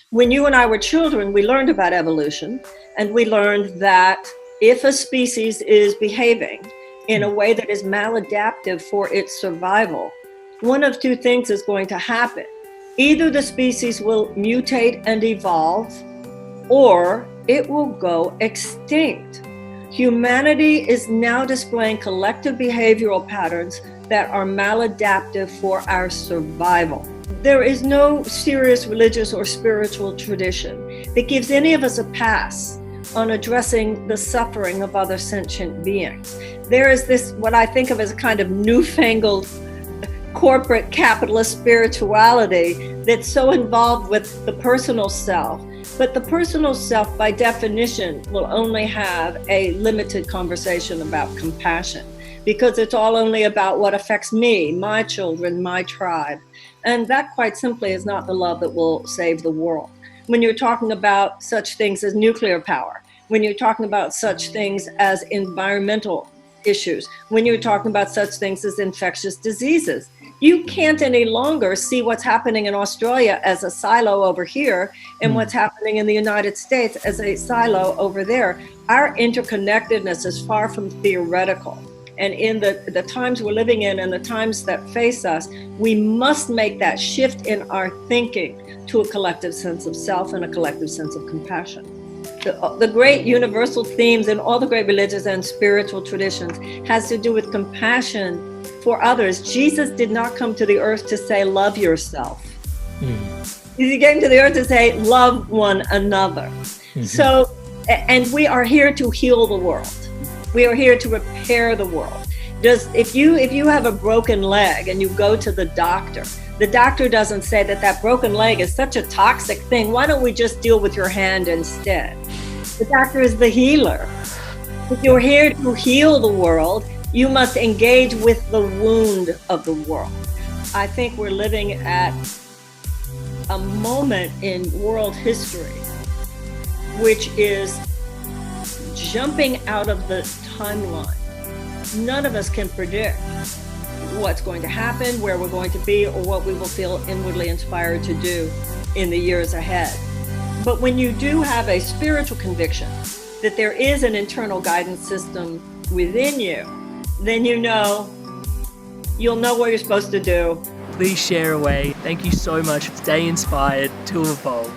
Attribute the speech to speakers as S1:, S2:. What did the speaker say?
S1: When you and I were children, we learned about evolution, and we learned that if a species is behaving in a way that is maladaptive for its survival, one of two things is going to happen. Either the species will mutate and evolve, or it will go extinct. Humanity is now displaying collective behavioral patterns that are maladaptive for our survival. There is no serious religious or spiritual tradition that gives any of us a pass on addressing the suffering of other sentient beings. There is this, what I think of as a kind of newfangled corporate capitalist spirituality that's so involved with the personal self. But the personal self, by definition, will only have a limited conversation about compassion, because it's all only about what affects me, my children, my tribe. And that, quite simply, is not the love that will save the world. When you're talking about such things as nuclear power, when you're talking about such things as environmental issues, when you're talking about such things as infectious diseases, you can't any longer see what's happening in Australia as a silo over here and what's happening in the United States as a silo over there. Our interconnectedness is far from theoretical. And in the times we're living in and the times that face us, we must make that shift in our thinking to a collective sense of self and a collective sense of compassion. The great universal themes in all the great religious and spiritual traditions has to do with compassion for others. Jesus did not come to the earth to say, love yourself. He came to the earth to say, love one another. So, and we are here to heal the world. We are here to repair the world. If you have a broken leg and you go to the doctor doesn't say that broken leg is such a toxic thing. Why don't we just deal with your hand instead? The doctor is the healer. If you're here to heal the world, you must engage with the wound of the world. I think we're living at a moment in world history which is jumping out of the timeline. None of us can predict what's going to happen, where we're going to be, or what we will feel inwardly inspired to do in the years ahead. But when you do have a spiritual conviction that there is an internal guidance system within you, then you'll know what you're supposed to do.
S2: Please share away. Thank you so much. Stay inspired to evolve.